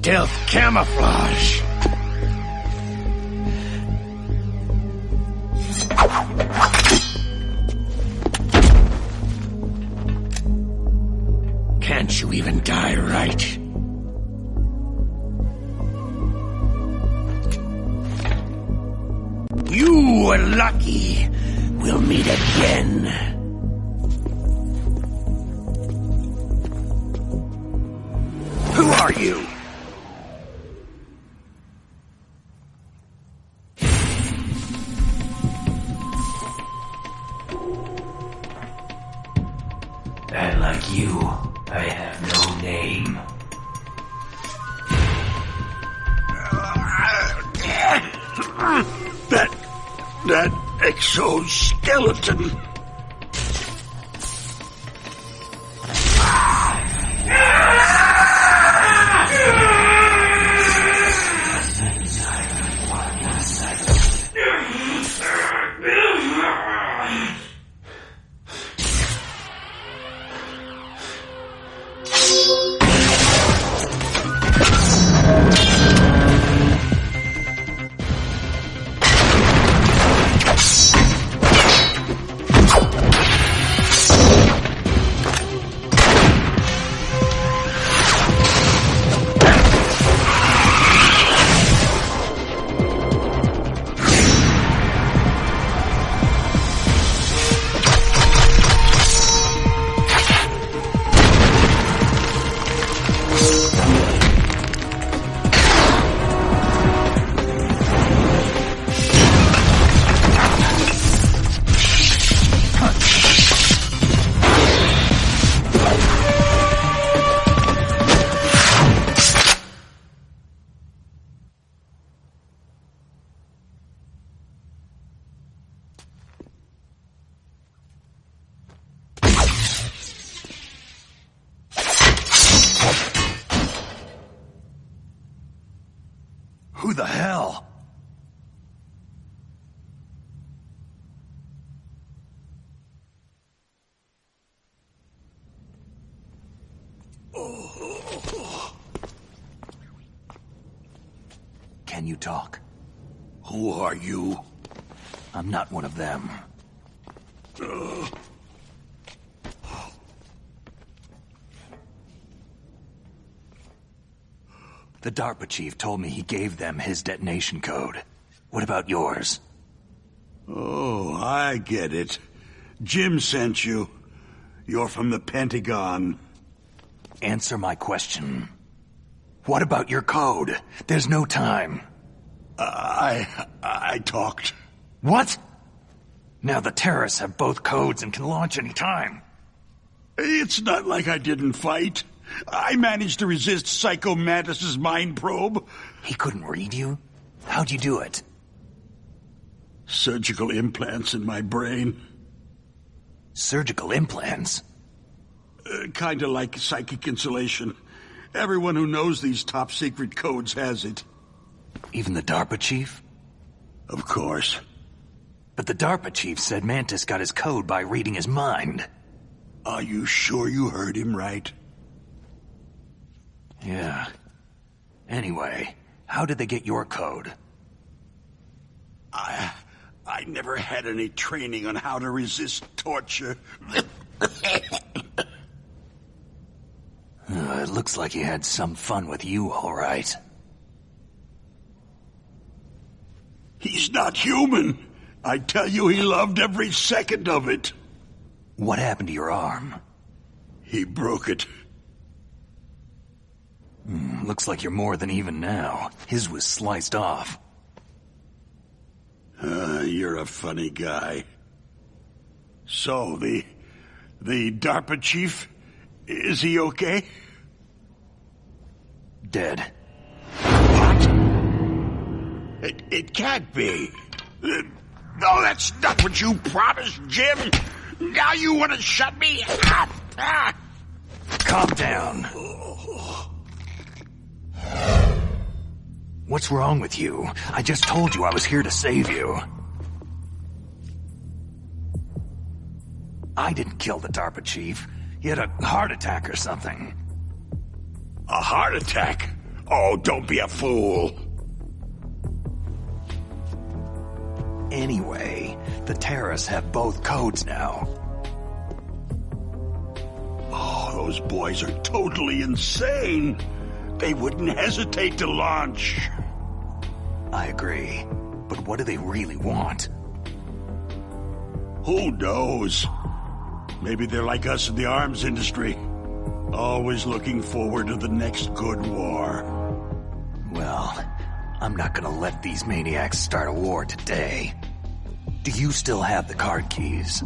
stealth camouflage. Can't you even die right? You were lucky. We'll meet again. Who are you? And like you, I have no name. That exoskeleton. Who the hell? Can you talk? Who are you? I'm not one of them. The DARPA chief told me he gave them his detonation code. What about yours? Oh, I get it. Jim sent you. You're from the Pentagon. Answer my question. What about your code? There's no time. I talked. What? Now the terrorists have both codes and can launch any time. It's not like I didn't fight. I managed to resist Psycho Mantis's mind probe. He couldn't read you? How'd you do it? Surgical implants in my brain. Surgical implants? Kinda like psychic insulation. Everyone who knows these top-secret codes has it. Even the DARPA chief? Of course. But the DARPA chief said Mantis got his code by reading his mind. Are you sure you heard him right? Yeah. Anyway, how did they get your code? I never had any training on how to resist torture. It looks like he had some fun with you, all right. He's not human. I tell you, he loved every second of it. What happened to your arm? He broke it. Looks like you're more than even now. His was sliced off. You're a funny guy. So, the DARPA chief, is he okay? Dead. What? It can't be. No, that's not what you promised, Jim. Now you want to shut me up. Calm down. What's wrong with you? I just told you I was here to save you. I didn't kill the DARPA chief. He had a heart attack or something. A heart attack? Oh, don't be a fool. Anyway, the terrorists have both codes now. Oh, those boys are totally insane. They wouldn't hesitate to launch. I agree. But what do they really want? Who knows? Maybe they're like us in the arms industry. Always looking forward to the next good war. Well, I'm not gonna let these maniacs start a war today. Do you still have the card keys?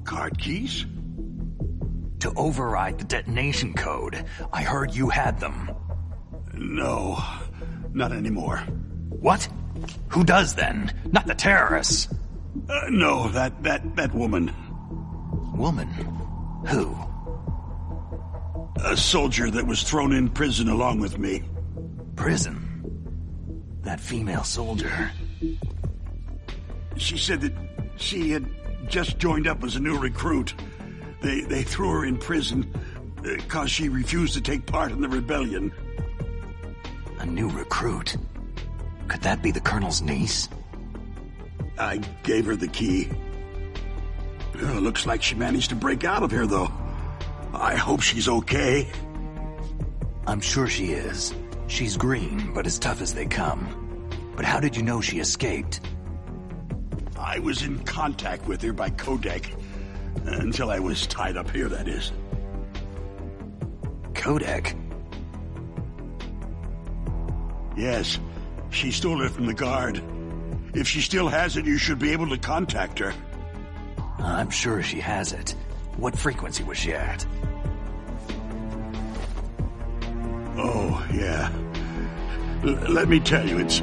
Card keys? To override the detonation code. I heard you had them. No, not anymore. What? Who does then? Not the terrorists. No, that woman. Woman? Who? A soldier that was thrown in prison along with me. Prison? That female soldier. She said that she had just joined up as a new recruit. They threw her in prison because she refused to take part in the rebellion. A new recruit? Could that be the Colonel's niece? I gave her the key. Looks like she managed to break out of here, though. I hope she's okay. I'm sure she is. She's green, but as tough as they come. But how did you know she escaped? I was in contact with her by codec. Until I was tied up here, that is. Codec? Yes. She stole it from the guard. If she still has it, you should be able to contact her. I'm sure she has it. What frequency was she at? Oh, yeah. Let me tell you, it's...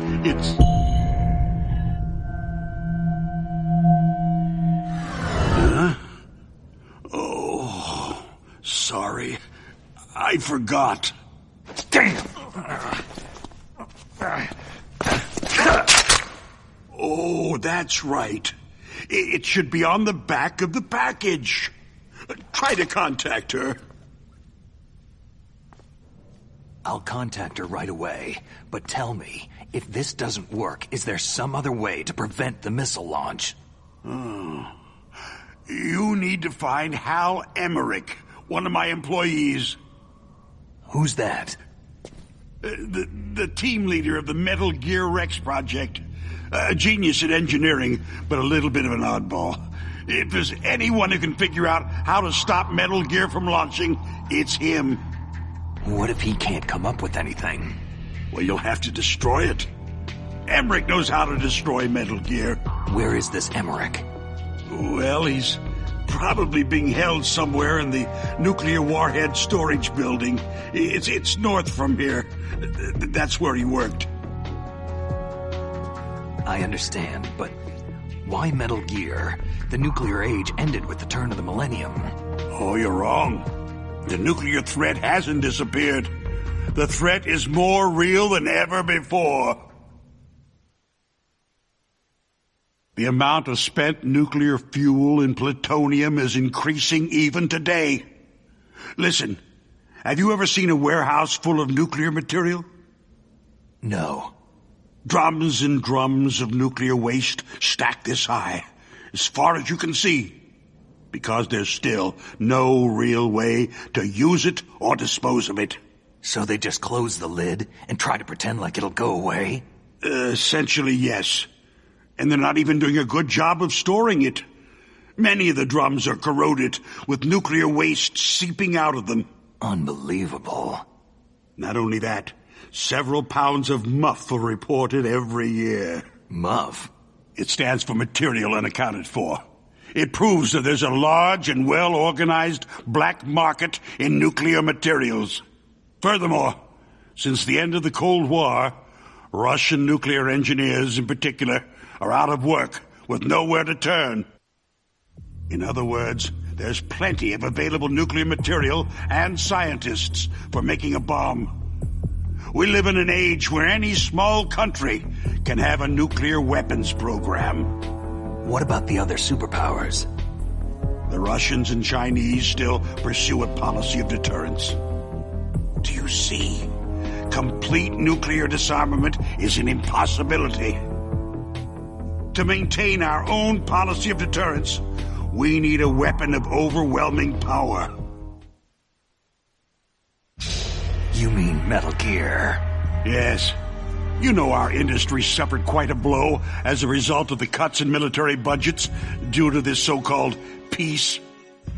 Huh? Oh, sorry. I forgot. Damn! Oh, that's right. It should be on the back of the package. Try to contact her. I'll contact her right away, but tell me, if this doesn't work, is there some other way to prevent the missile launch? Oh. You need to find Hal Emmerich, one of my employees. Who's that? The team leader of the Metal Gear Rex project. A genius at engineering, but a little bit of an oddball. If there's anyone who can figure out how to stop Metal Gear from launching, it's him. What if he can't come up with anything? Well, you'll have to destroy it. Emmerich knows how to destroy Metal Gear. Where is this Emmerich? Well, he's probably being held somewhere in the nuclear warhead storage building. It's north from here. That's where he worked. I understand, but why Metal Gear? The nuclear age ended with the turn of the millennium. Oh, you're wrong. The nuclear threat hasn't disappeared. The threat is more real than ever before. The amount of spent nuclear fuel and plutonium is increasing even today. Listen, have you ever seen a warehouse full of nuclear material? No. Drums and drums of nuclear waste stacked this high, as far as you can see, because there's still no real way to use it or dispose of it. So they just close the lid and try to pretend like it'll go away? Essentially, yes. And they're not even doing a good job of storing it. Many of the drums are corroded, with nuclear waste seeping out of them. Unbelievable. Not only that, several pounds of MUF are reported every year. MUF? It stands for Material Unaccounted For. It proves that there's a large and well-organized black market in nuclear materials. Furthermore, since the end of the Cold War, Russian nuclear engineers in particular are out of work with nowhere to turn. In other words, there's plenty of available nuclear material and scientists for making a bomb. We live in an age where any small country can have a nuclear weapons program. What about the other superpowers? The Russians and Chinese still pursue a policy of deterrence. Do you see? complete nuclear disarmament is an impossibility. To maintain our own policy of deterrence, we need a weapon of overwhelming power. You mean Metal Gear? Yes. You know our industry suffered quite a blow as a result of the cuts in military budgets due to this so-called peace.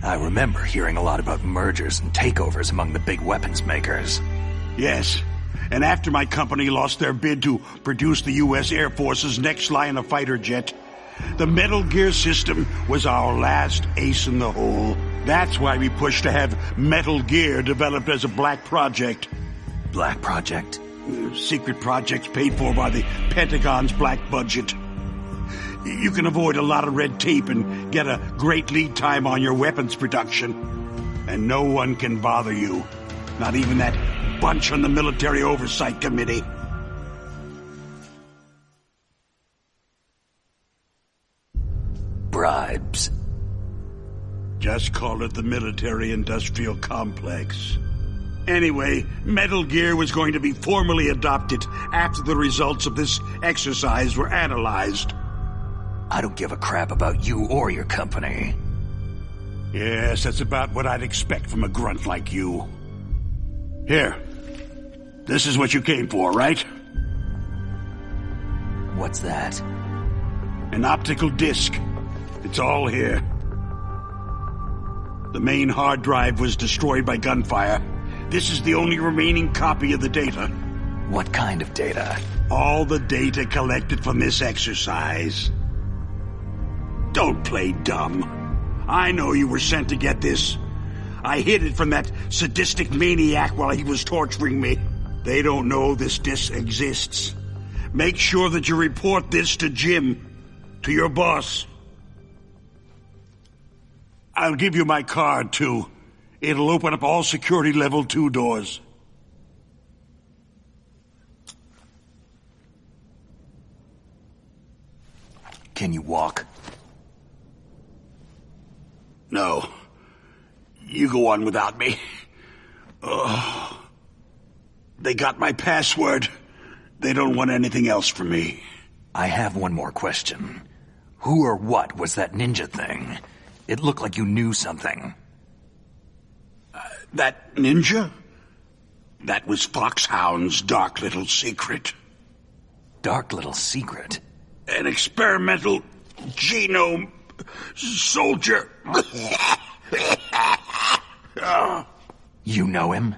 I remember hearing a lot about mergers and takeovers among the big weapons makers. Yes. And after my company lost their bid to produce the U.S. Air Force's next line of fighter jet, the Metal Gear system was our last ace in the hole. That's why we pushed to have Metal Gear developed as a black project. Black project? Secret projects paid for by the Pentagon's black budget. You can avoid a lot of red tape and get a great lead time on your weapons production. And no one can bother you. Not even that bunch on the Military Oversight Committee. Bribes. Just call it the military-industrial complex. Anyway, Metal Gear was going to be formally adopted after the results of this exercise were analyzed. I don't give a crap about you or your company. Yes, that's about what I'd expect from a grunt like you. Here. This is what you came for, right? What's that? An optical disc. It's all here. The main hard drive was destroyed by gunfire. This is the only remaining copy of the data. What kind of data? All the data collected from this exercise. Don't play dumb. I know you were sent to get this. I hid it from that sadistic maniac while he was torturing me. They don't know this disc exists. Make sure that you report this to Jim, to your boss. I'll give you my card, too. It'll open up all security level 2 doors. Can you walk? No. You go on without me. Oh. They got my password. They don't want anything else from me. I have one more question. Who or what was that ninja thing? It looked like you knew something. That ninja? That was Foxhound's dark little secret. Dark little secret? An experimental genome soldier. You know him?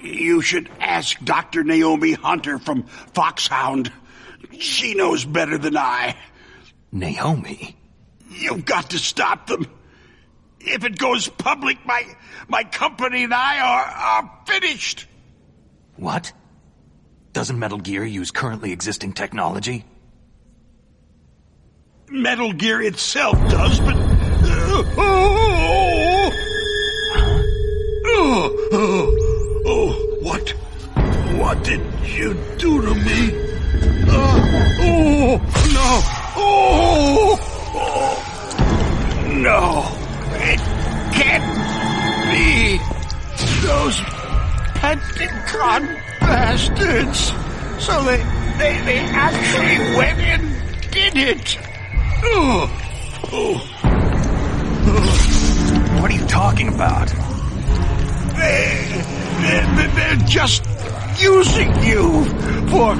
You should ask Dr. Naomi Hunter from Foxhound. She knows better than I. Naomi? You've got to stop them. If it goes public, my company and I are finished. What? Doesn't Metal Gear use currently existing technology? Metal Gear itself does, but... What did you do to me? No, it can't be. Those Pentagon bastards. So they actually went and did it. What are you talking about? They're just using you for